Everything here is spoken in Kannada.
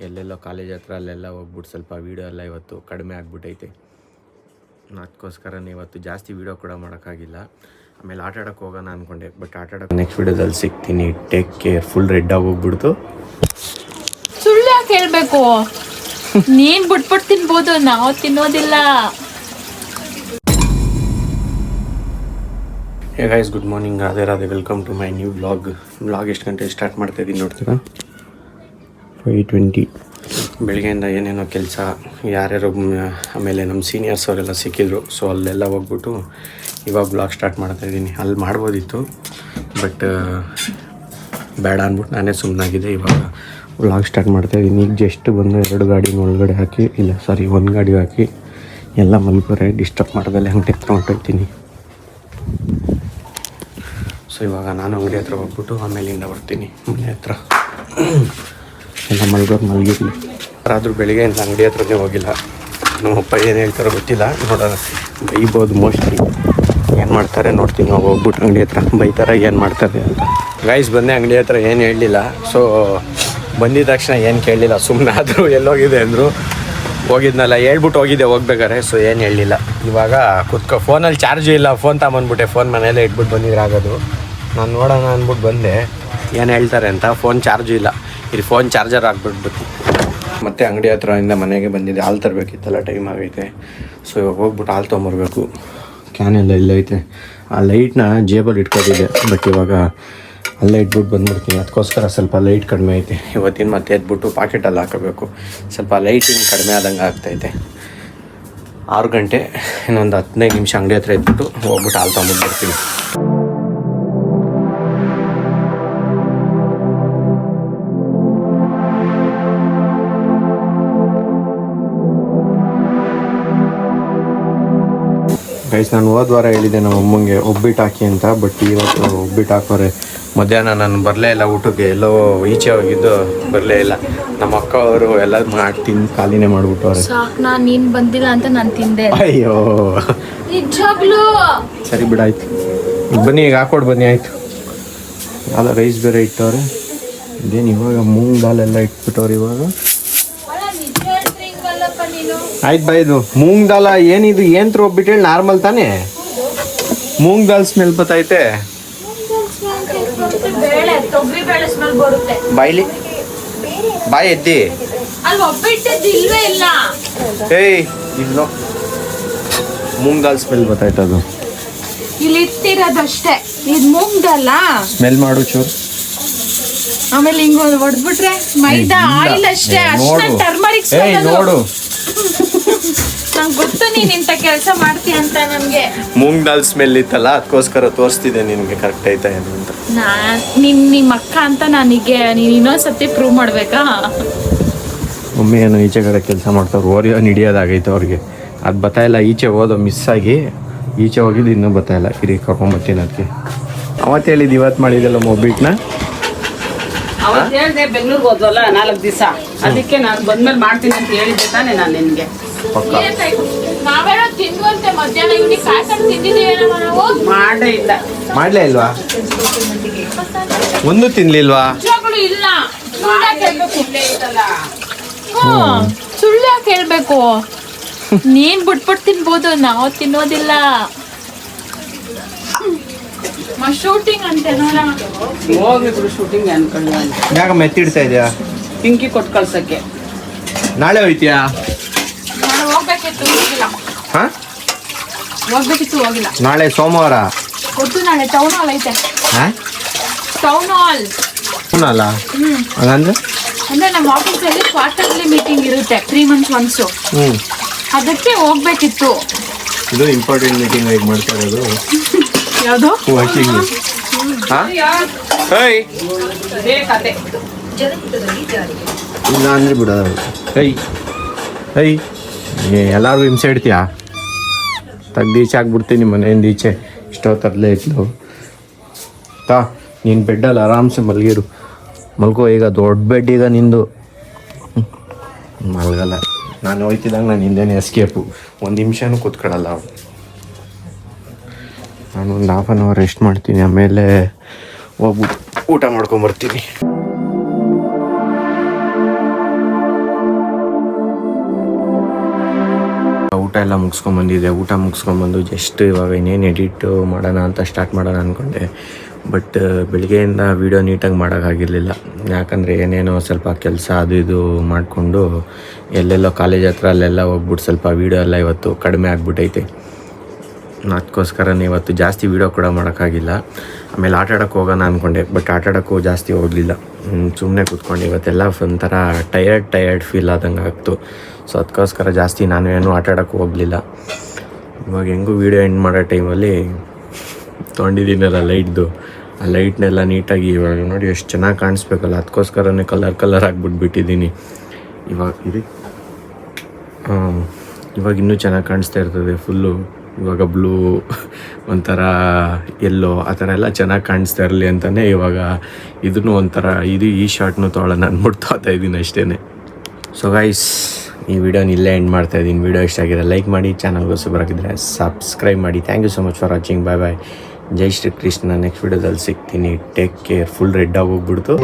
ಎಲ್ಲೆಲ್ಲೋ ಕಾಲೇಜ್ ಹತ್ರ ಅಲ್ಲೆಲ್ಲ ಹೋಗ್ಬಿಟ್ಟು ಸ್ವಲ್ಪ ವೀಡಿಯೋ ಎಲ್ಲ ಇವತ್ತು ಕಡಿಮೆ ಆಗಿಬಿಟ್ಟೈತೆ. ಅದಕ್ಕೋಸ್ಕರನೇ ಇವತ್ತು ಜಾಸ್ತಿ ವೀಡಿಯೋ ಕೂಡ ಮಾಡೋಕ್ಕಾಗಿಲ್ಲ. ಆಮೇಲೆ ಆಟ ಆಡೋಕ್ಕೆ ಹೋಗೋಣ ಅಂದ್ಕೊಂಡೆ, ಬಟ್ ಆಟ ಆಡೋಕ್ಕೆ ನೆಕ್ಸ್ಟ್ ವೀಡಿಯೋದಲ್ಲಿ ಸಿಗ್ತೀನಿ. Take care. ಫುಲ್ ರೆಡ್ ಆಗೋಗ್ಬಿಡ್ತು. ಸುಳ್ಳು ಯಾಕೆ ಹೇಳ್ಬೇಕು? ನೀನ್ ಬಿಟ್ಬಿಟ್ಟು ತಿನ್ಬೋದು, ನಾವು ತಿನ್ನೋದಿಲ್ಲ. Hey guys, good morning. Radhe welcome to my new vlog. ಎಷ್ಟು ಗಂಟೆ ಸ್ಟಾರ್ಟ್ ಮಾಡ್ತಾಯಿದ್ದೀನಿ ನೋಡ್ತೀರಾ? 5:20. ಬೆಳಗ್ಗೆಯಿಂದ ಏನೇನೋ ಕೆಲಸ, ಯಾರ್ಯಾರು ಆಮೇಲೆ ನಮ್ಮ ಸೀನಿಯರ್ಸ್ ಅವರೆಲ್ಲ ಸಿಕ್ಕಿದ್ರು. ಸೊ ಅಲ್ಲೆಲ್ಲ ಹೋಗ್ಬಿಟ್ಟು ಇವಾಗ ವ್ಲಾಗ್ ಸ್ಟಾರ್ಟ್ ಮಾಡ್ತಾಯಿದ್ದೀನಿ. ಅಲ್ಲಿ ಮಾಡ್ಬೋದಿತ್ತು, ಬಟ್ ಬೇಡ ಅಂದ್ಬಿಟ್ಟು ನಾನೇ ಸುಮ್ಮನಾಗಿದೆ. ಇವಾಗ ವ್ಲಾಗ್ ಸ್ಟಾರ್ಟ್ ಮಾಡ್ತಾಯಿದ್ದೀನಿ. ಈಗ ಜಸ್ಟ್ ಬಂದು 2 ಗಾಡಿನ ಒಳಗಡೆ ಹಾಕಿ, ಒಂದು ಗಾಡಿ ಹಾಕಿ ಎಲ್ಲ ಮಲ್ಕೋರೆ ಡಿಸ್ಟರ್ಬ್ ಮಾಡ್ದಲ್ಲೇ ಅಂಗಡಿ ಹತ್ರ ಹೊಂಟೋಗ್ತೀನಿ. ಸೊ ಇವಾಗ ನಾನು ಅಂಗಡಿ ಹತ್ರ ಹೋಗ್ಬಿಟ್ಟು ಆಮೇಲಿಂದ ಬರ್ತೀನಿ ಮನೆ ಹತ್ರ. ಎಲ್ಲ ಮಲಗಿರಲಿ. ಆದರೂ ಬೆಳಿಗ್ಗೆಯಿಂದ ಅಂಗಡಿ ಹತ್ರನೇ ಹೋಗಿಲ್ಲ. ನಮ್ಮಪ್ಪ ಏನು ಹೇಳ್ತಾರೋ ಗೊತ್ತಿಲ್ಲ, ನೋಡೋಣ. ಬೈಬೋದು ಮೋಸ್ಟ್ಲಿ. ಏನು ಮಾಡ್ತಾರೆ ನೋಡ್ತೀನಿ. ನಾವು ಹೋಗ್ಬಿಟ್ಟು ಅಂಗಡಿ ಹತ್ರ ಬೈತಾರೆ ಏನು ಮಾಡ್ತಾರೆ ಅಂತ. ಗೈಸ್ ಬಂದೆ ಅಂಗಡಿ ಹತ್ರ, ಏನು ಹೇಳಲಿಲ್ಲ. ಸೊ ಬಂದಿದ ತಕ್ಷಣ ಏನು ಕೇಳಲಿಲ್ಲ, ಸುಮ್ಮನೆ ಆದರೂ ಎಲ್ಲೋಗಿದೆ ಅಂದರು. ಹೋಗಿದ್ನಲ್ಲ, ಹೇಳ್ಬಿಟ್ಟು ಹೋಗಿದ್ದೆ ಹೋಗ್ಬೇಕಾರೆ. ಸೊ ಏನು ಹೇಳಲಿಲ್ಲ. ಇವಾಗ ಫೋನಲ್ಲಿ ಚಾರ್ಜು ಇಲ್ಲ. ಫೋನ್ ತಗೊಂಬಂದ್ಬಿಟ್ಟೆ. ಫೋನ್ ಮನೆಯಲ್ಲೇ ಇಟ್ಬಿಟ್ಟು ಬಂದಿದ್ರೆ ಆಗೋದು. ನಾನು ನೋಡೋಣ ಅಂದ್ಬಿಟ್ಟು ಬಂದೆ, ಏನು ಹೇಳ್ತಾರೆ ಅಂತ. ಫೋನ್ ಚಾರ್ಜು ಇಲ್ಲ. ಇಲ್ಲಿ ಫೋನ್ ಚಾರ್ಜರ್ ಹಾಕ್ಬಿಟ್ಬಿಟ್ಟು ಮತ್ತೆ ಅಂಗಡಿ ಹತ್ರದಿಂದ ಮನೆಗೆ ಬಂದಿದ್ದೆ. ಹಾಲು ತರಬೇಕಿತ್ತಲ್ಲ, ಟೈಮ್ ಆಗೈತೆ. ಸೊ ಇವಾಗ ಹೋಗ್ಬಿಟ್ಟು ಹಾಲು ತೊಗೊಂಬರ್ಬೇಕು. ಕ್ಯಾನೆಲ್ಲ ಇಲ್ಲೈತೆ. ಆ ಲೈಟ್ನ ಜೇಬಲ್ಲಿ ಇಟ್ಕೊಂಡಿದ್ದೆ, ಬಟ್ ಇವಾಗ ಅಲ್ಲೇ ಇಟ್ಬಿಟ್ಟು ಬಂದ್ಬಿಡ್ತೀನಿ. ಅದಕ್ಕೋಸ್ಕರ ಸ್ವಲ್ಪ ಲೈಟ್ ಕಡಿಮೆ ಐತೆ. ಇವತ್ತಿನ ಮತ್ತೆ ಎದ್ಬಿಟ್ಟು ಪಾಕೆಟಲ್ಲಿ ಹಾಕಬೇಕು. ಸ್ವಲ್ಪ ಲೈಟಿಂಗ್ ಕಡಿಮೆ ಆದಂಗೆ ಆಗ್ತೈತೆ. 6 ಗಂಟೆ, ಇನ್ನೊಂದು 15 ನಿಮಿಷ ಅಂಗಡಿ ಹತ್ರ ಎದ್ಬಿಟ್ಟು ಹೋಗ್ಬಿಟ್ಟು ಹಾಲು ತೊಗೊಂಬಿಟ್ಟು ಬರ್ತೀನಿ. ಗೈಸ್, ನಾನು ಹೋದ ವಾರ ಹೇಳಿದ್ದೆ ನಮ್ಮ ಅಮ್ಮಂಗೆ ಒಬ್ಬಿಟ್ಟು ಹಾಕಿ ಅಂತ, ಬಟ್ ಇವತ್ತು ಒಬ್ಬಿಟ್ಟು ಹಾಕೋರೆ. ಮಧ್ಯಾಹ್ನ ನಾನು ಬರಲೇ ಇಲ್ಲ ಊಟಕ್ಕೆ. ಎಲ್ಲೋ ಈಚೆ ಹೋಗಿದ್ದು ಬರಲೇ ಇಲ್ಲ. ನಮ್ಮ ಅಕ್ಕ ಅವರು ಎಲ್ಲ ತಿಂದು ಖಾಲಿನೇ ಮಾಡಿಬಿಟ್ಟವ್ರೆ. ಸಾಕು, ನೀನು ಬಂದಿಲ್ಲ ಅಂತ ನಾನು ತಿಂದೆ. ಅಯ್ಯೋ ನಿಜವಾಗ್ಲೂ. ಸರಿ ಬಿಡಾಯ್ತು. ಬನ್ನಿ, ಈಗ ಹಾಕೊಡು ಬನ್ನಿ. ಆಯಿತು. ಅಲ್ಲ, ರೈಸ್ ಬೇರೆ ಇಟ್ಟವ್ರೆ. ಇದೇನು ಇವಾಗ ಮೂಂಗ್ ದಾಲ್ ಎಲ್ಲ ಇಟ್ಬಿಟ್ಟವ್ರೆ ಇವಾಗ. ಆಯ್ತು ಬಾ. ಇದು ಮೂಂಗ್ ದಾಲ ಏನಿದು? ಏನು ತ್ರೋಬಿಟ್ಟು ಹೇಳಿ, ನಾರ್ಮಲ್ ತಾನೇ? ಮೂಂಗ್ ದಾಲ್ ಸ್ಮೆಲ್ ಬತ್ತೈತೆ. ಬಾಯ್ಲಿ ಬಾಯ್ ಎದ್ದಿ. ಏಯ್, ಇಲ್ಲೋ ಮೂಂಗ್ ದಾಲ್ ಸ್ಮೆಲ್ ಬತ್ತೈತೆ. ಅದು ಇಲ್ಲಿ ಇಟ್ಟಿರೋದಷ್ಟೇ. ಇದು ಮೂಂಗ್ ದಾಲ್ ಸ್ಮೆಲ್ ಮಾಡು ಚೂರು. ಆಮೇಲೆ ಹಿಂಗ ಹೊಡೆದ್ಬಿಟ್ರೆ ಮೈದಾ ಆಯಿಲ್ ಅಷ್ಟೇ. ಅಷ್ಟೇ ಟರ್ಮರಿಕ್ ನೋಡು. ನಂಗೆ ಗೊತ್ತು ನೀನ್ ಇಂಥ ಕೆಲಸ ಮಾಡ್ತೀಯ ಅಂತ. ನನ್ಗೆ ಮೂಂಗ್ ದಾಲ್ ಸ್ಮೆಲ್ ಇತ್ತಲ್ಲ, ಅದಕ್ಕೋಸ್ಕರ ತೋರಿಸ್ತಿದ್ದೆ ನಿನ್ಗೆ ಕರೆಕ್ಟ್ ಆಯ್ತಾ ಏನು ಅಂತ. ನಿಮ್ಮ ಅಕ್ಕ ಅಂತ ನನಗೆ ನೀನು ಇನ್ನೊಂದ್ಸತಿ ಪ್ರೂವ್ ಮಾಡ್ಬೇಕಾ? ಮಮ್ಮಿ ಏನು ಈಚೆ ಕಡೆ ಕೆಲಸ ಮಾಡ್ತಾವ್ರು. ಓರಿಯೋ ಹಿಡಿಯೋದಾಗೈತೆ ಅವ್ರಿಗೆ. ಅದು ಬತ್ತಾಯಿಲ್ಲ. ಈಚೆ ಹೋದೋ ಮಿಸ್ ಆಗಿ ಈಚೆ ಹೋಗಿದ್ದು ಇನ್ನೂ ಬತ್ತಾಯಿಲ್ಲ. ಇರಿ ಕರ್ಕೊಂಬರ್ತೀನಿ. ಅದಕ್ಕೆ ಅವತ್ತು ಹೇಳಿದ್ದು ಇವತ್ತು ಮಾಡಿದ್ದಲ್ಲ ಮೊಬ್ಬಿಟ್ನ. ಅವತ್ತು ಹೇಳಿದೆ ಬೆಂಗಳೂರಿಗೆ ಹೋದ್ವಲ್ಲ 4 ದಿವಸ. ಅದಕ್ಕೆ ನಾನು ಬಂದ್ಮೇಲೆ ಮಾಡ್ತೀನಿ ಅಂತ ಹೇಳಿದ್ದೆ ತಾನೇ ನಾನು ನಿನಗೆ. ನಾವೇನೋ ತಿಂದ್ವಂತೆ ಮಧ್ಯಾಹ್ನ. ಇವ್ನಿಗೆ ಕಾಯ್ಕೊಂಡು ತಿಂದಿದ್ದೀವೇನೋ ನಾವು. ಮಾಡೇ ಇಲ್ಲ. ಮಾಡ್ಲೇ ಇಲ್ವಾ? ಒಂದು ತಿನ್ಲಿಲ್ವಾ? ಇಲ್ಲ. ಹ್ಮ್. ಸುಳ್ಳು ಯಾಕೆ ಹೇಳ್ಬೇಕು? ನೀನ್ ಬಿಟ್ಬಿಟ್ಟು ತಿನ್ಬೋದು, ನಾವು ತಿನ್ನೋದಿಲ್ಲ. ಶೂಟಿಂಗ್ ಅಂತೆ ನೋಡ. ಹೋಗಿದ್ರು ಶೂಟಿಂಗ್ ಅನ್ಕೊಳ್ಳಿ. ಯಾಕ ಮೆತ್ತಿಡ್ತಾ ಇದೆಯಾ? ಪಿಂಕಿ ಕೊಟ್ಟು ಕಳ್ಸಕ್ಕೆ. ನಾಳೆ ಹೋಯ್ತೀಯಾ? ನಾನು ಹೋಗ್ಬೇಕಿತ್ತು, ಹೋಗಿಲ್ಲ. ಹಾ, ಹೋಗ್ಬೇಕಿತ್ತು, ಹೋಗಿಲ್ಲ. ನಾಳೆ ಸೋಮವಾರ ಗೊತ್ತು. ನಾಳೆ ಟೌನ್ ಹಾಲ್ ಐತೆ. ಟೌನ್ ಹಾಲ್ ಅಲ್ಲ? ಹಂಗಂದ್ರೆ ಅಂದ್ರೆ ನಮ್ಮ ಆಫೀಸಲ್ಲಿ ಕ್ವಾರ್ಟರ್ಲಿ ಮೀಟಿಂಗ್ ಇರುತ್ತೆ 3 months once. ಅದಕ್ಕೆ ಹೋಗ್ಬೇಕಿತ್ತು. ಇದು ಇಂಪಾರ್ಟೆಂಟ್ ಮೀಟಿಂಗ್ ಆಗಿ ಮಾಡ್ತಾ ಇರೋದು. ಯಾವುದು? ವಾಕಿಂಗ್. ಇಲ್ಲ ಅಂದ್ರೆ ಬಿಡೋದು. ಎಲ್ಲರಿಗೂ ಹಿಂಸೆ ಇಡ್ತೀಯಾ? ತೆಗ್ದು ಈಚೆ ಹಾಕ್ಬಿಡ್ತೀನಿ ಮನೆಯಿಂದ ಈಚೆ. ಇಷ್ಟೊತ್ತರಲ್ಲೇ ಇತ್ತು. ನೀನು ಬೆಡ್ಡಲ್ಲಿ ಆರಾಮ್ಸೆ ಮಲಗಿರು. ಮಲ್ಕೋ. ಈಗ ದೊಡ್ಡ ಬೆಡ್ ಈಗ ನಿಂದು. ಮಲಗಲ್ಲ. ನಾನು ಹೋಯ್ತಿದ್ದಂಗೆ ನಾನು ಹಿಂದೆನೇ ಎಸ್ಕೇಪು. 1 ನಿಮಿಷನೂ ಕೂತ್ಕೊಳ್ಳಲ್ಲ ಅವಳು. ನಾನು ಒಂದು 1/2 hour ರೆಸ್ಟ್ ಮಾಡ್ತೀನಿ. ಆಮೇಲೆ ಹೋಗ್ಬಿಟ್ಟು ಊಟ ಮಾಡ್ಕೊಂಬರ್ತೀನಿ. ಊಟ ಎಲ್ಲ ಮುಗಿಸ್ಕೊಂಬಂದಿದ್ದೆ. ಊಟ ಮುಗಿಸ್ಕೊಂಬಂದು ಜಸ್ಟ್ ಇವಾಗ ಇನ್ನೇನು ಎಡಿಟ್ ಮಾಡೋಣ ಅಂತ ಸ್ಟಾರ್ಟ್ ಮಾಡೋಣ ಅಂದ್ಕೊಂಡೆ. ಬಟ್ ಬೆಳಿಗ್ಗೆಯಿಂದ ವೀಡಿಯೋ ನೀಟಾಗಿ ಮಾಡೋಕ್ಕಾಗಿರಲಿಲ್ಲ. ಯಾಕಂದರೆ ಏನೇನೋ ಸ್ವಲ್ಪ ಕೆಲಸ ಅದು ಇದು ಮಾಡಿಕೊಂಡು ಎಲ್ಲೆಲ್ಲೋ ಕಾಲೇಜ್ ಹತ್ರ ಅಲ್ಲೆಲ್ಲ ಹೋಗ್ಬಿಟ್ಟು ಸ್ವಲ್ಪ ವೀಡಿಯೋ ಎಲ್ಲ ಇವತ್ತು ಕಡಿಮೆ ಆಗಿಬಿಟ್ಟೈತೆ. ಅದಕ್ಕೋಸ್ಕರನೇ ಇವತ್ತು ಜಾಸ್ತಿ ವೀಡಿಯೋ ಕೂಡ ಮಾಡೋಕ್ಕಾಗಿಲ್ಲ. ಆಮೇಲೆ ಆಟ ಆಡೋಕ್ಕೆ ಹೋಗೋಣ ಅಂದ್ಕೊಂಡೆ, ಬಟ್ ಆಟ ಆಡೋಕ್ಕೂ ಜಾಸ್ತಿ ಹೋಗಲಿಲ್ಲ. ಸುಮ್ಮನೆ ಕೂತ್ಕೊಂಡು ಇವತ್ತೆಲ್ಲ ಒಂಥರ ಟಯರ್ಡ್ ಫೀಲ್ ಆದಂಗೆ ಆಗ್ತು. ಸೊ ಅದಕ್ಕೋಸ್ಕರ ಜಾಸ್ತಿ ನಾನು ಏನೂ ಆಟ ಆಡೋಕ್ಕೆ ಹೋಗಲಿಲ್ಲ. ಇವಾಗ ಹೆಂಗೂ ವೀಡಿಯೋ ಎಂಡ್ ಮಾಡೋ ಟೈಮಲ್ಲಿ ತೊಗೊಂಡಿದ್ದೀನಲ್ಲ ಲೈಟ್ದು, ಆ ಲೈಟ್ನೆಲ್ಲ ನೀಟಾಗಿ ಇವಾಗ ನೋಡಿ ಎಷ್ಟು ಚೆನ್ನಾಗಿ ಕಾಣಿಸ್ಬೇಕಲ್ಲ, ಅದಕ್ಕೋಸ್ಕರನೇ ಕಲರ್ ಆಗಿಬಿಟ್ಬಿಟ್ಟಿದ್ದೀನಿ. ಇವಾಗ ಇನ್ನೂ ಚೆನ್ನಾಗಿ ಕಾಣಿಸ್ತಾ ಇರ್ತದೆ ಫುಲ್ಲು. ಇವಾಗ ಬ್ಲೂ ಒಂಥರ ಎಲ್ಲೋ ಆ ಥರ ಎಲ್ಲ ಚೆನ್ನಾಗಿ ಕಾಣಿಸ್ತಾ ಇರಲಿ ಅಂತಲೇ ಇವಾಗ ಇದನ್ನು ಒಂಥರ ಈ ಶಾರ್ಟ್ನು ತೊಗೊಳ್ಳೋಣ ಅಂದ್ಬಿಟ್ಟು ತೊಗೊತಾ ಇದ್ದೀನಿ ಅಷ್ಟೇ. ಸೊ ಗೈಸ್, ಈ ವಿಡಿಯೋನ ಇಲ್ಲೇ ಎಂಡ್ ಮಾಡ್ತಾಯಿದ್ದೀನಿ. ವಿಡಿಯೋ ಇಷ್ಟ ಆಗಿದೆ ಲೈಕ್ ಮಾಡಿ, ಚಾನಲ್ಗೆ ಹೊಸಬರಾಗಿದ್ದರೆ ಸಬ್ಸ್ಕ್ರೈಬ್ ಮಾಡಿ. Thank you so much for watching. Bye. Jai Shri Krishna. Next ವಿಡಿಯೋದಲ್ಲಿ ಸಿಗ್ತೀನಿ. Take care. Full red ಆಗೋಗ್ಬಿಡ್ತು.